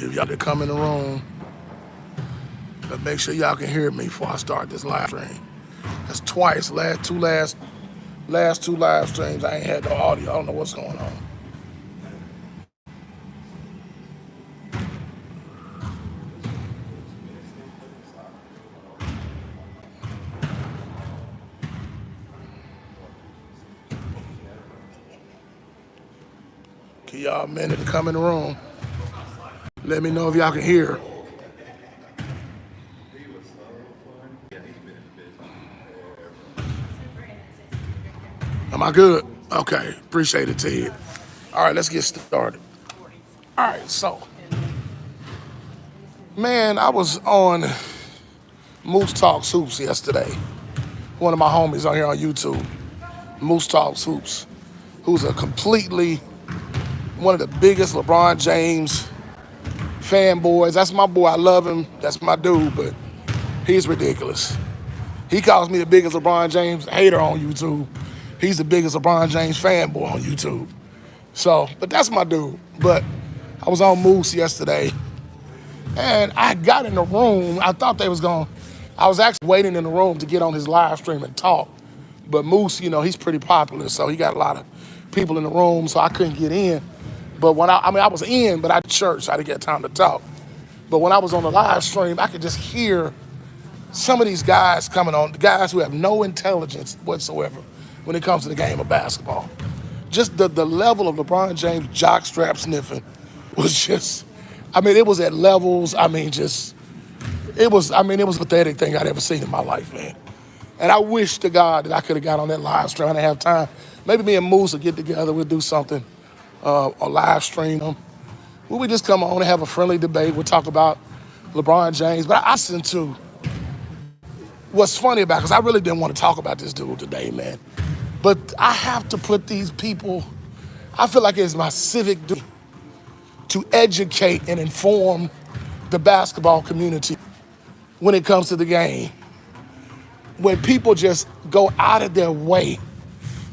If y'all to come in the room, but make sure y'all can hear me before I start this live stream. That's twice. Last two live streams, I ain't had no audio. I don't know what's going on. Give y'all a minute to come in the room. Let me know if y'all can hear. Am I good? Okay, appreciate it, Ted. All right, let's get started. All right, so, man, I was on Moose Talks Hoops yesterday. One of my homies on here on YouTube, Moose Talks Hoops, who's one of the biggest LeBron James fanboys. That's my boy. I love him. That's my dude, but he's ridiculous. He calls me the biggest LeBron James hater on YouTube. He's the biggest LeBron James fanboy on YouTube. So, but that's my dude. But I was on Moose yesterday, and I got in the room. I thought I was actually waiting in the room to get on his live stream and talk. But Moose, he's pretty popular, so he got a lot of people in the room, so I couldn't get in. But I was in, but I had church, so I didn't get time to talk. But when I was on the live stream, I could just hear some of these guys coming on, the guys who have no intelligence whatsoever when it comes to the game of basketball. Just the level of LeBron James jockstrap sniffing was just, it was at levels, it was a pathetic thing I'd ever seen in my life, man. And I wish to God that I could have got on that live stream and have time. Maybe me and Moose will get together, we'll do something, a live stream. Will we just come on and have a friendly debate? We'll talk about LeBron James. But I listened to what's funny about it, because I really didn't want to talk about this dude today, man. But I have to put these people, I feel like it's my civic duty to educate and inform the basketball community when it comes to the game. When people just go out of their way,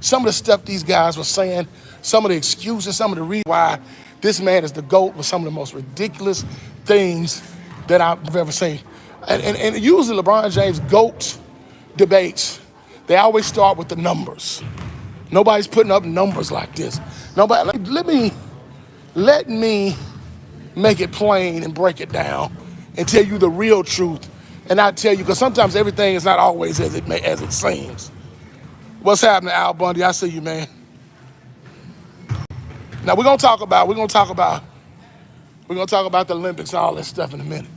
some of the stuff these guys were saying, some of the excuses, some of the reasons why this man is the GOAT was some of the most ridiculous things that I've ever seen. And usually LeBron James GOAT debates, they always start with the numbers. Nobody's putting up numbers like this. Let me make it plain and break it down and tell you the real truth. And I tell you, because sometimes everything is not always as it seems. What's happening, Al Bundy? I see you, man. Now we're gonna talk about the Olympics and all that stuff in a minute.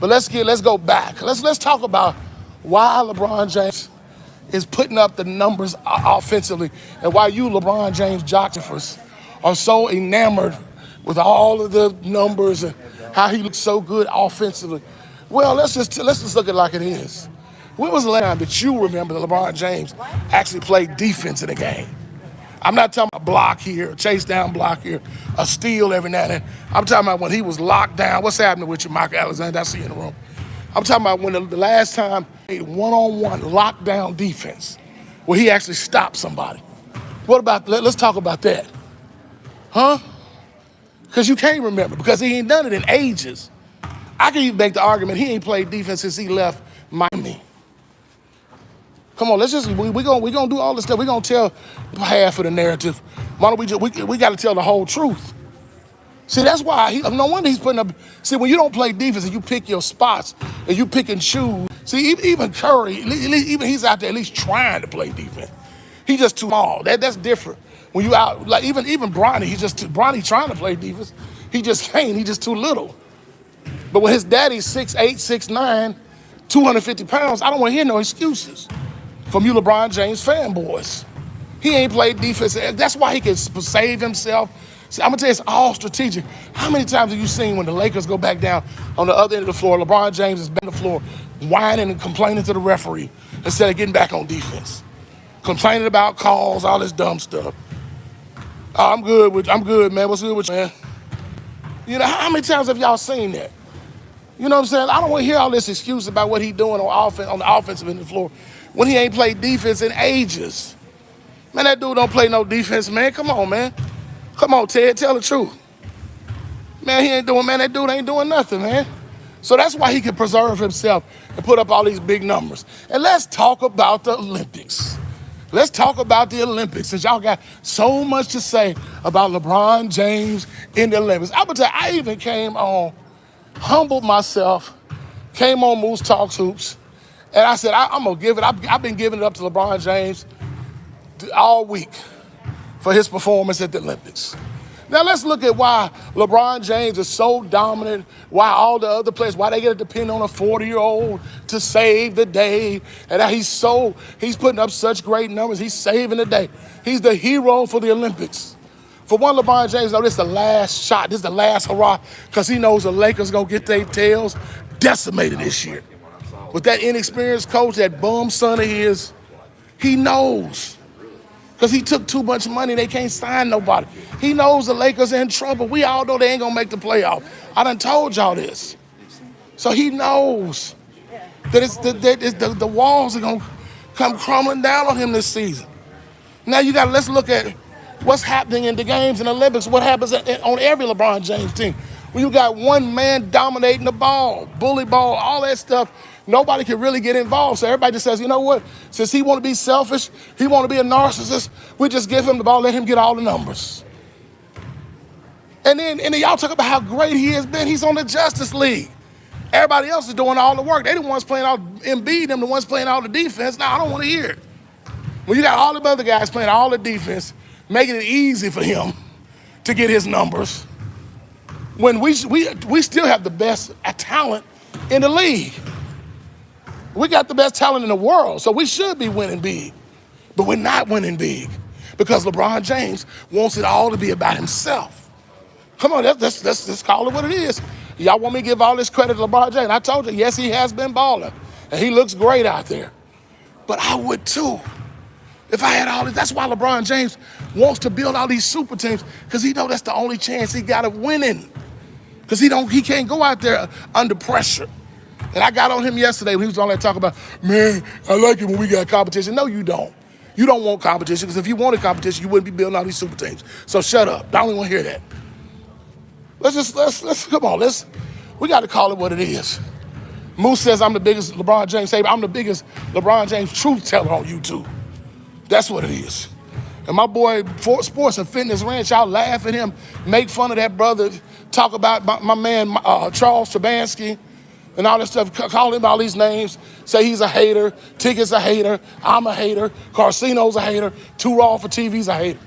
But let's go back. Let's talk about why LeBron James is putting up the numbers offensively, and why you LeBron James jocksters are so enamored with all of the numbers and how he looks so good offensively. Well, let's just look at it like it is. When was the last time that you remember that LeBron James actually played defense in a game? I'm not talking about block here, chase down block here, a steal every now and then. I'm talking about when he was locked down. What's happening with you, Michael Alexander? I see you in the room. I'm talking about when the last time he played one-on-one lockdown defense where he actually stopped somebody. What about, let's talk about that. Huh? Because you can't remember, because he ain't done it in ages. I can even make the argument he ain't played defense since he left Miami. Come on, we're gonna do all this stuff. We're gonna tell half of the narrative. Why don't we gotta tell the whole truth. See, that's why no wonder he's putting up. See, when you don't play defense and you pick your spots and you pick and choose. See, even Curry, even he's out there at least trying to play defense. He's just too small. That's different. When you out, like even Bronny, Bronny trying to play defense. He just can't. He's just too little. But when his daddy's 6'8", 6'9", 250 pounds, I don't want to hear no excuses from you LeBron James fanboys. He ain't played defense. That's why he can save himself. See, I'm going to tell you, it's all strategic. How many times have you seen when the Lakers go back down on the other end of the floor, LeBron James is back on the floor whining and complaining to the referee instead of getting back on defense? Complaining about calls, all this dumb stuff. Oh, I'm good, man. What's good with you, man? You know, how many times have y'all seen that? You know what I'm saying? I don't want to hear all this excuse about what he doing on the offensive end of the floor when he ain't played defense in ages. Man, that dude don't play no defense, man. Come on, man. Come on, Ted, tell the truth. Man, he ain't doing, man, that dude ain't doing nothing, man. So that's why he can preserve himself and put up all these big numbers. And let's talk about the Olympics. Let's talk about the Olympics, since y'all got so much to say about LeBron James in the Olympics. I would tell you, I even came on, humbled myself, came on Moose Talks Hoops, and I said, I'm going to give it. I've been giving it up to LeBron James all week for his performance at the Olympics. Now let's look at why LeBron James is so dominant, why all the other players, why they got to depend on a 40-year-old to save the day, and how he's putting up such great numbers, he's saving the day. He's the hero for the Olympics. For one, LeBron James, this is the last shot, this is the last hurrah, because he knows the Lakers going to get their tails decimated this year. With that inexperienced coach, that bum son of his, he knows. Because he took too much money, they can't sign nobody. He knows the Lakers are in trouble. We all know they ain't gonna make the playoff. I done told y'all this. So he knows that the walls are gonna come crumbling down on him this season. Now let's look at what's happening in the games in the Olympics, what happens on every LeBron James team. When you got one man dominating the ball, bully ball, all that stuff, nobody can really get involved. So everybody just says, you know what, since he want to be selfish, he want to be a narcissist, we just give him the ball, let him get all the numbers. And then y'all talk about how great he has been. He's on the Justice League. Everybody else is doing all the work. They the ones playing all Embiid, them the ones playing all the defense. Now, I don't want to hear it. When you got all the other guys playing all the defense, making it easy for him to get his numbers, when we still have the best talent in the league. We got the best talent in the world, so we should be winning big. But we're not winning big because LeBron James wants it all to be about himself. Come on, let's call it what it is. Y'all want me to give all this credit to LeBron James? I told you, yes, he has been balling, and he looks great out there. But I would too. If I had all this, that's why LeBron James wants to build all these super teams, because he knows that's the only chance he got of winning. Because he can't go out there under pressure. And I got on him yesterday when he was on there talking about, man, I like it when we got competition. No, you don't. You don't want competition, because if you wanted competition, you wouldn't be building all these super teams. So shut up. I don't even want to hear that. Come on, we got to call it what it is. Moose says I'm the biggest LeBron James hater. I'm the biggest LeBron James truth teller on YouTube. That's what it is. And my boy, Sports and Fitness Ranch, y'all laugh at him, make fun of that brother, talk about my man, Charles Trubansky, and all that stuff, call him all these names, say he's a hater, Ticket's a hater, I'm a hater, Carcino's a hater, Too Raw for TV's a hater.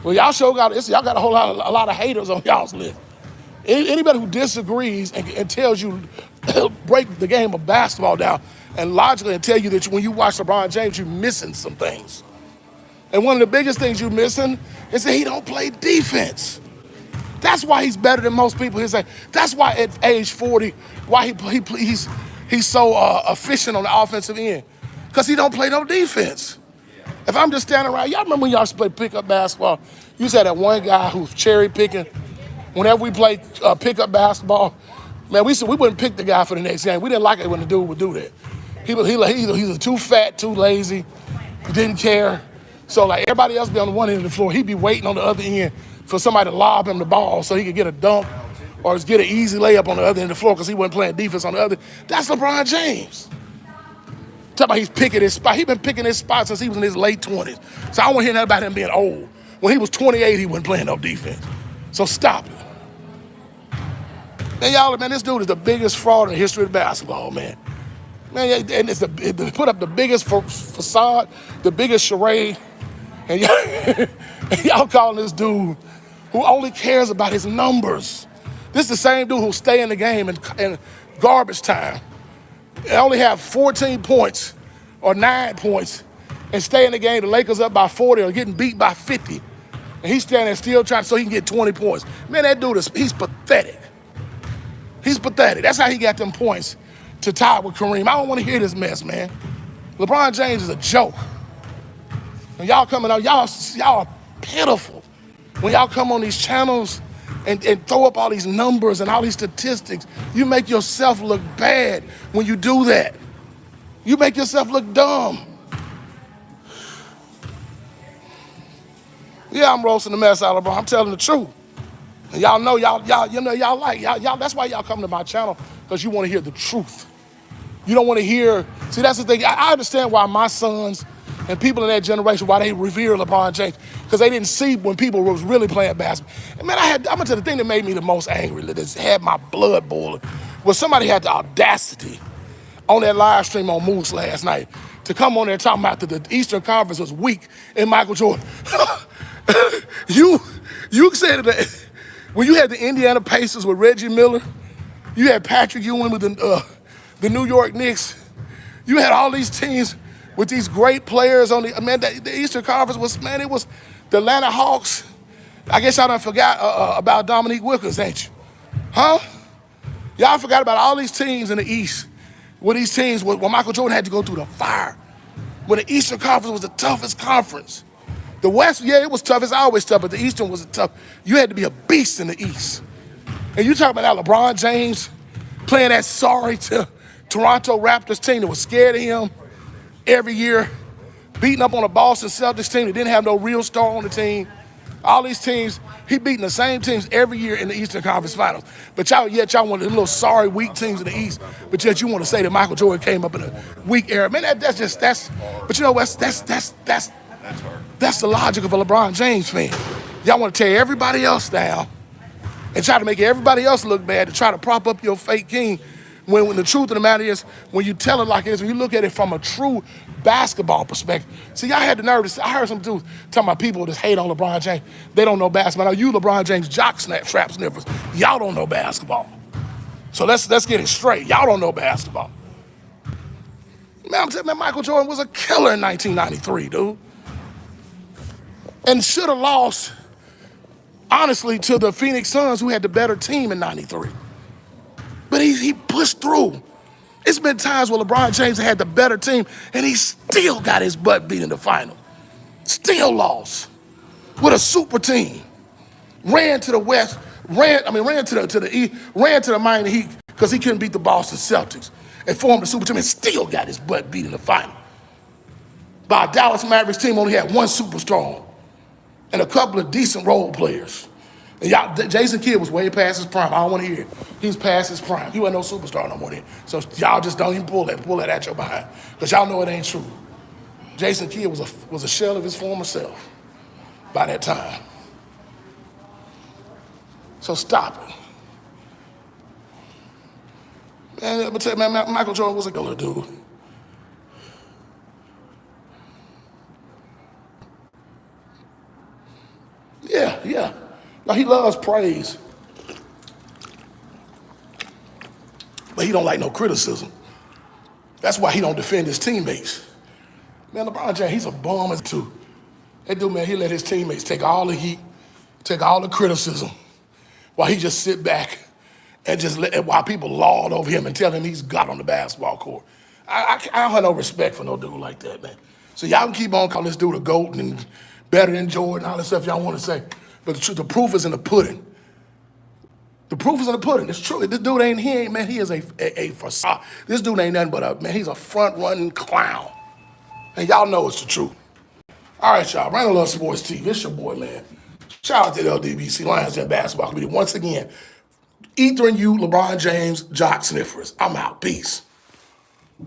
Well, y'all got a lot of haters on y'all's list. Anybody who disagrees and tells you, break the game of basketball down, and logically and tell you that when you watch LeBron James, you're missing some things. And one of the biggest things you're missing is that he don't play defense. That's why he's better than most people. That's why at age 40, why he's so efficient on the offensive end, because he don't play no defense. If I'm just standing around, y'all remember when y'all used to play pickup basketball? You used to have that one guy who's cherry picking. Whenever we played pickup basketball, man, we wouldn't pick the guy for the next game. We didn't like it when the dude would do that. He was too fat, too lazy. He didn't care. So like everybody else be on the one end of the floor, he'd be waiting on the other end for somebody to lob him the ball so he could get a dunk or just get an easy layup on the other end of the floor because he wasn't playing defense on the other. That's LeBron James. Talk about he's picking his spot. He's been picking his spot since he was in his late 20s. So I don't want to hear nothing about him being old. When he was 28, he wasn't playing no defense. So stop it. Man, this dude is the biggest fraud in the history of basketball, man. Man, and it put up the biggest facade, the biggest charade, and y'all calling this dude who only cares about his numbers. This is the same dude who'll stay in the game in garbage time and only have 14 points or 9 points and stay in the game, the Lakers up by 40 or getting beat by 50, and he's standing there still trying so he can get 20 points. Man, that dude he's pathetic. He's pathetic. That's how he got them points to tie with Kareem. I don't want to hear this mess, man. LeBron James is a joke. When y'all coming out, y'all are pitiful. When y'all come on these channels and throw up all these numbers and all these statistics, you make yourself look bad when you do that. You make yourself look dumb. Yeah, I'm roasting the mess out of LeBron. I'm telling the truth. And y'all know y'all like y'all. That's why y'all come to my channel, because you want to hear the truth. You don't want to hear. See, that's the thing. I understand why my sons and people in that generation, why they revere LeBron James, because they didn't see when people was really playing basketball. And man, I'm gonna tell you the thing that made me the most angry, that had my blood boiling, was somebody had the audacity on that live stream on Moose last night to come on there talking about that the Eastern Conference was weak and Michael Jordan. you said that when you had the Indiana Pacers with Reggie Miller, you had Patrick Ewing with the New York Knicks, you had all these teams with these great players on the Eastern Conference it was the Atlanta Hawks. I guess y'all done forgot about Dominique Wilkins, ain't you? Huh? Y'all forgot about all these teams in the East, where these teams, where Michael Jordan had to go through the fire, when the Eastern Conference was the toughest conference. The West, yeah, it was tough. It's always tough, but the Eastern was tough. You had to be a beast in the East. And you talk about that LeBron James playing that sorry to Toronto Raptors team that was scared of him every year, beating up on a Boston Celtics team that didn't have no real star on the team. All these teams, he beating the same teams every year in the Eastern Conference Finals. But y'all want the little sorry, weak teams in the East, but yet you want to say that Michael Jordan came up in a weak era. Man, but you know what, that's the logic of a LeBron James fan. Y'all want to tear everybody else down and try to make everybody else look bad to try to prop up your fake king, when the truth of the matter is, when you tell it like it is, when you look at it from a true basketball perspective. See, y'all had the nerve I heard some dudes talking about people that hate on LeBron James. They don't know basketball. Now, you LeBron James strap sniffers, y'all don't know basketball. So let's get it straight. Y'all don't know basketball. Man, I'm telling you, Michael Jordan was a killer in 1993, dude. And should have lost, honestly, to the Phoenix Suns, who had the better team in 93. But he pushed through. It's been times where LeBron James had the better team, and he still got his butt beat in the final. Still lost with a super team. Ran to the West, ran to the East, ran to the Miami Heat because he couldn't beat the Boston Celtics, and formed a super team and still got his butt beat in the final. By a Dallas Mavericks team only had one superstar and a couple of decent role players. And Jason Kidd was way past his prime. I don't want to hear it. He was past his prime. He wasn't no superstar no more then. So y'all just don't even pull that at your behind, because y'all know it ain't true. Jason Kidd was a shell of his former self by that time. So stop it. Man, let me tell you, man, Michael Jordan was a killer dude. Yeah. Now, he loves praise, but he don't like no criticism. That's why he don't defend his teammates. Man, LeBron James, he's a bum too. That dude, man, he let his teammates take all the heat, take all the criticism, while he just sit back and while people laud over him and tell him he's God on the basketball court. I don't have no respect for no dude like that, man. So y'all can keep on calling this dude a GOAT and better than Jordan, all that stuff y'all want to say. But the proof is in the pudding. The proof is in the pudding. It's true. This dude he is a facade. This dude ain't nothing but he's a front-running clown. And y'all know it's the truth. All right, y'all. Random Love Sports TV. It's your boy, man. Shout out to the LDBC Lions Den Basketball Committee. Once again, Ether and you, LeBron James, jock sniffers. I'm out. Peace.